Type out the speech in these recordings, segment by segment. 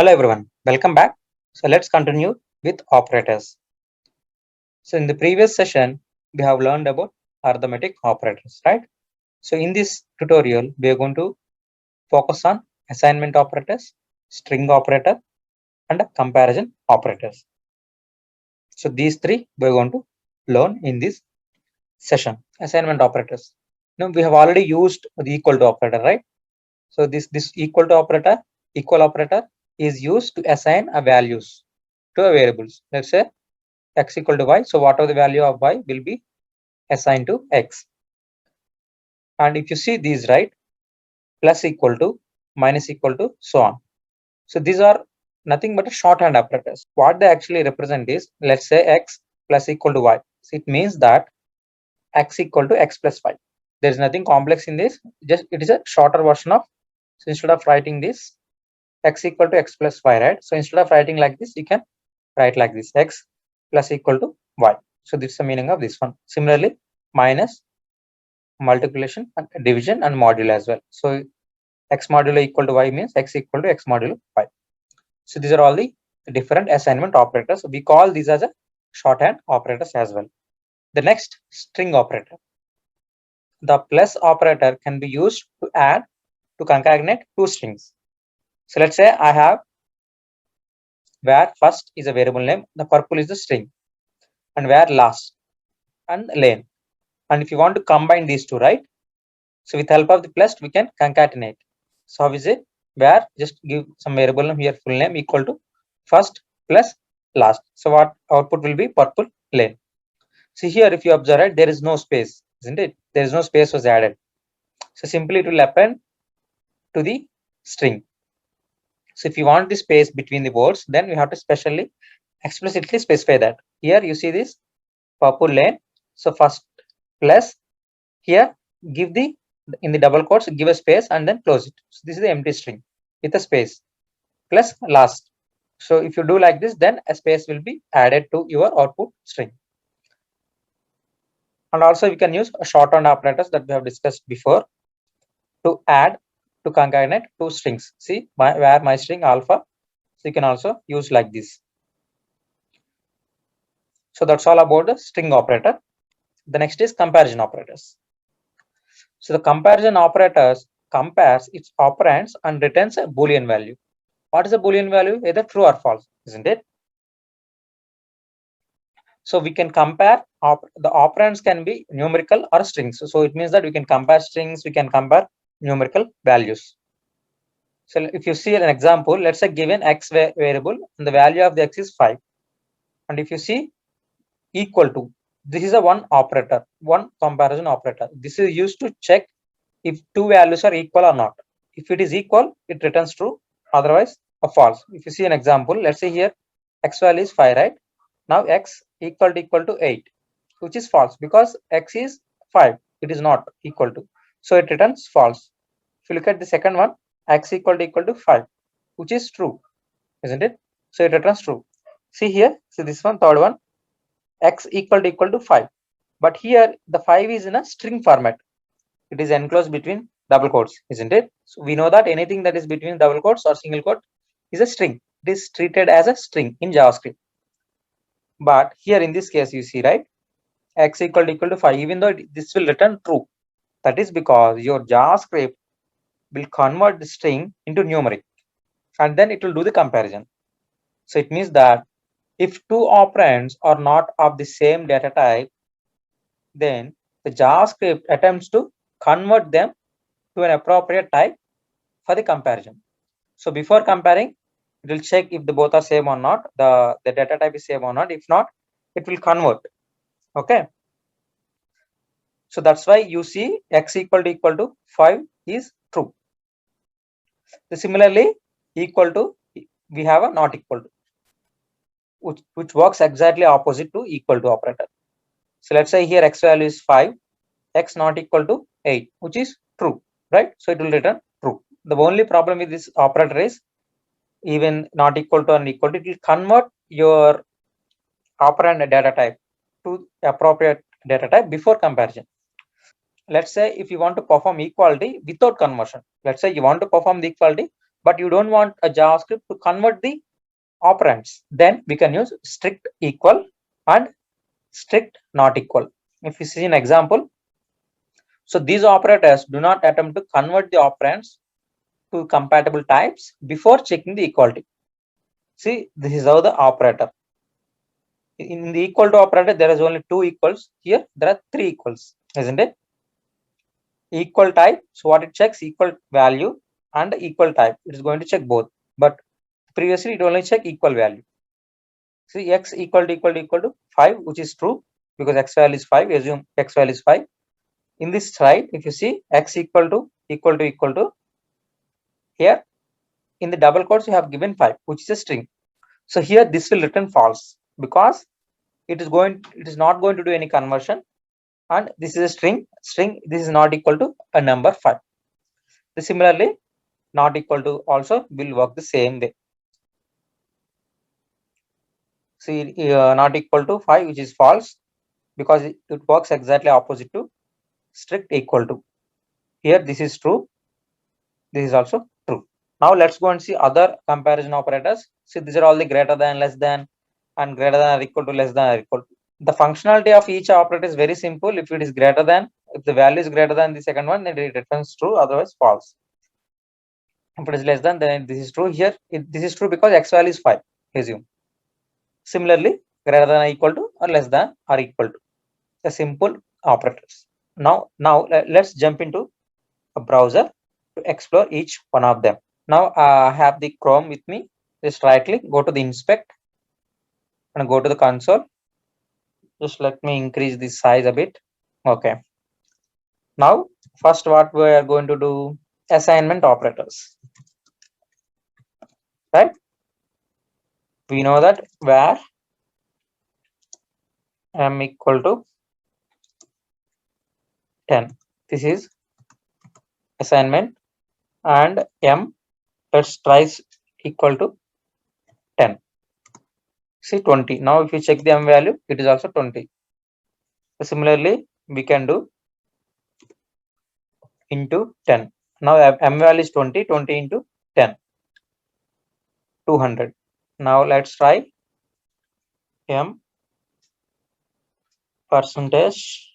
Hello everyone, welcome back. So let's continue with operators. So in the previous session, we have learned about arithmetic operators, right? So in this tutorial, we are going to focus on assignment operators, string operator, and comparison operators. So these three we are going to learn in this session. Assignment operators. Now we have already used the equal to operator, right? So this equal to operator, equal operator is used to assign a values to a variables. Let's say x equal to y. So whatever the value of y will be assigned to x. And if you see these, right, plus equal to, minus equal to, so on. So these are nothing but a shorthand operators. What they actually represent is, let's say x plus equal to y. So it means that x equal to x plus y. There is nothing complex in this. Just it is a shorter version of. So instead of writing this x equal to x plus y, right? So instead of writing like this, you can write like this x plus equal to y. So this is the meaning of this one. Similarly, minus, multiplication, and division, and modulo as well. So x modulo equal to y means x equal to x modulo y. So these are all the different assignment operators. We call these as a shorthand operators as well. The next, string operator. The plus operator can be used to add, to concatenate two strings. So let's say I have where first is a variable name, the purple is the string, and where last and lane. And if you want to combine these two, right? So with help of the plus, we can concatenate. So how is it? Where just give some variable name here, full name equal to first plus last. So what output will be purple lane. See here, if you observe it, there is no space, isn't it? There is no space was added. So simply it will append to the string. So if you want the space between the words, then we have to specially explicitly specify that. Here you see this purple lane. So first plus, here give the, in the double quotes, give a space and then close it. So this is the empty string with a space plus last. So if you do like this, then a space will be added to your output string. And also we can use a shorthand operators that we have discussed before to add, to concatenate two strings. See where my string alpha. So you can also use like this. So that's all about the string operator. The next is comparison operators. So the comparison operators compares its operands and returns a Boolean value. What is a Boolean value? Either true or false, isn't it? So we can compare, the operands can be numerical or strings. So it means that we can compare strings, we can compare numerical values. So if you see an example, let's say given x variable and the value of the x is 5. And if you see equal to, this is a one operator, one comparison operator. This is used to check if two values are equal or not. If it is equal, it returns true, otherwise a false. If you see an example, let's say here x value is 5, right? Now x equal to 8, which is false because x is 5, it is not equal to, so it returns false. If you look at the second one, x equal to 5, which is true, isn't it? So it returns true. See here, so this one, third one, x equal to 5, but here the 5 is in a string format. It is enclosed between double quotes, isn't it? So we know that anything that is between double quotes or single quote is a string. It is treated as a string in JavaScript. But here in this case, you see, right, x equal to 5, even though this will return true. That is because your JavaScript will convert the string into numeric and then it will do the comparison. So it means that if two operands are not of the same data type, then the JavaScript attempts to convert them to an appropriate type for the comparison. So before comparing, it will check if the both are same or not, the data type is same or not. If not, it will convert. Okay. So that's why you see x equal to 5 is true. So similarly, equal to, we have a not equal to, which works exactly opposite to equal to operator. So let's say here x value is 5, x not equal to 8, which is true, right? So it will return true. The only problem with this operator is, even not equal to and equal to, it will convert your operand data type to appropriate data type before comparison. Let's say if you want to perform equality without conversion, let's say you want to perform the equality but you don't want a JavaScript to convert the operands, then we can use strict equal and strict not equal. If you see an example, so these operators do not attempt to convert the operands to compatible types before checking the equality. See, this is how the operator. In the equal to operator, there is only two equals. Here, there are three equals, isn't it? Equal type. So what it checks? Equal value and equal type. It is going to check both. But previously, it only check equal value. See, x equal to 5, which is true because x value is 5. Assume x value is 5. In this slide, if you see x equal to here in the double quotes you have given 5, which is a string. So here this will return false because it is not going to do any conversion, and this is a string. This is not equal to a number 5. Similarly, not equal to also will work the same way. See, not equal to 5, which is false because it works exactly opposite to strict equal to. Here this is true, this is also true. Now let's go and see other comparison operators. See, these are all the greater than, less than, and greater than or equal to, less than or equal to. The functionality of each operator is very simple. If it is greater than, if the value is greater than the second one, then it returns true, otherwise false. If it is less than, then this is true. Here this is true because x value is 5, assume. Similarly, greater than or equal to, or less than or equal to. The simple operators. Now let's jump into a browser to explore each one of them. Now I have the Chrome with me. Just right click, go to the inspect and go to the console. Just let me increase the size a bit. Okay. Now first what we are going to do, assignment operators. Right? We know that where m equal to 10. This is assignment, and m, let's try equal to 10. See, 20. Now if you check the m value, it is also 20. So similarly, we can do into 10. Now m value is 20, 20 into 10, 200. Now let's try m percentage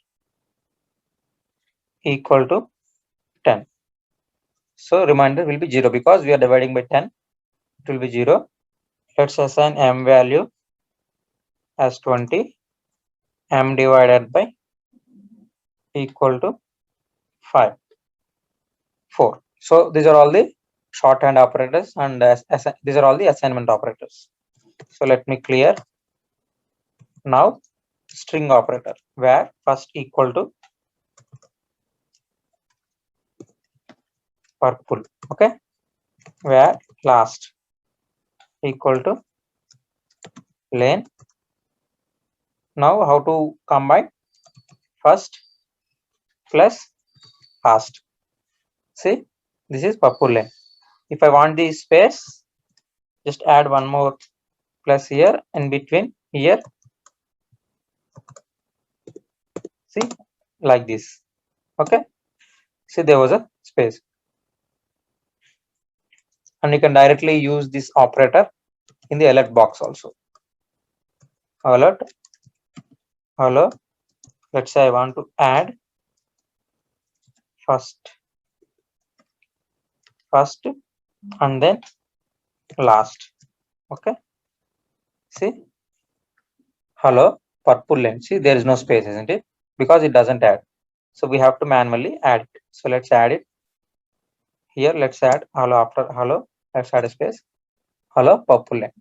equal to 10. So remainder will be 0 because we are dividing by 10. It will be 0. Let's assign m value as 20. M divided by equal to 5, 4. So these are all the shorthand operators, and these are all the assignment operators. So let me clear. Now string operator, where first equal to purple. Okay, where last equal to lane. Now how to combine first plus last. See, this is purple lane. If I want the space, just add one more plus here, and between here, see, like this. Okay, see, there was a space, and you can directly use this operator in the alert box also. Alert, hello, let's say I want to add first and then last. Okay, see, hello, purple lane. See, there is no space, isn't it? Because it doesn't add, so we have to manually add it. So let's add it here. Let's add hello, after hello, let's add a space, hello, purple lane.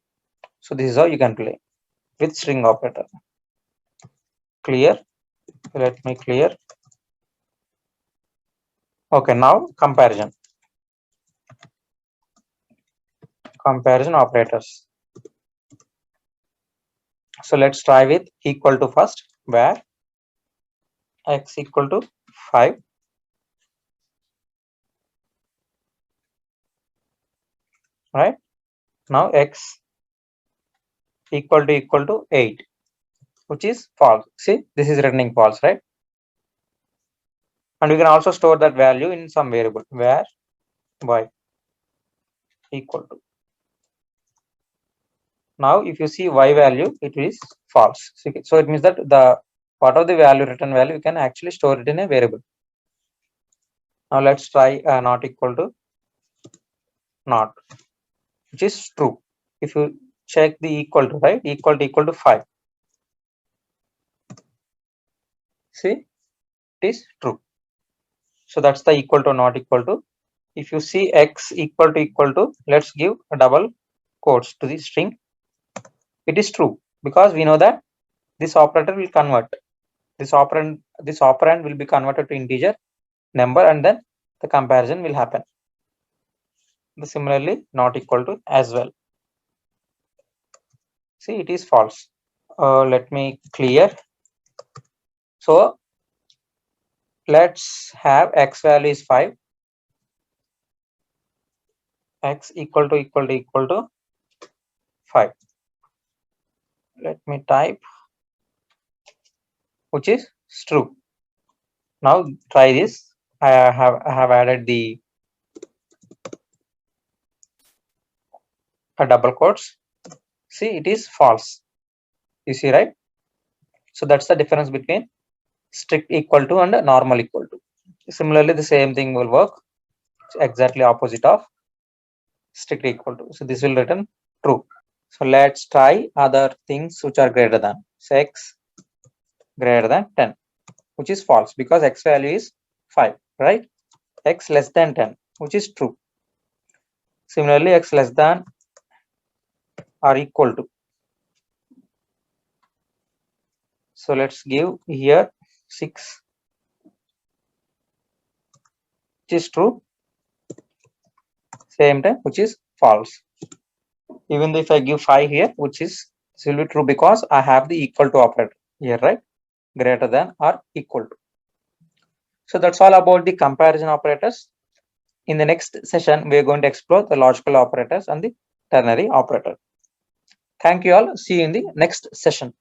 So this is how you can play with string operator. Clear? Let me clear. Okay, now comparison operators. So let's try with equal to first, where x equal to 5, right? Now x equal to 8, which is false. See, this is returning false, right? And we can also store that value in some variable, where y equal to. Now if you see y value, it is false. So it means that the part of the value, return value, you can actually store it in a variable. Now let's try not equal to not, which is true. If you check the equal to, right, equal to 5, see, it is true. So that's the equal to not equal to. If you see x equal to, let's give a double quotes to the string. It is true because we know that this operator will convert this operand will be converted to integer number, and then the comparison will happen. Similarly, not equal to as well. See, it is false. Let me clear. So let's have x value is 5, x equal to 5. Let me type, which is true. Now try this. I have added the double quotes. See, it is false. You see, right? So that's the difference between strict equal to and normal equal to. Similarly, the same thing will work. It's exactly opposite of strict equal to. So this will return true. So let's try other things which are greater than. So x greater than 10, which is false because x value is 5, right? X less than 10, which is true. Similarly, x less than or equal to. So let's give here 6, which is true. Same time, which is false. Even though if I give 5 here, which is will be true because I have the equal to operator here, right? Greater than or equal to. So that's all about the comparison operators. In the next session, we are going to explore the logical operators and the ternary operator. Thank you all. See you in the next session.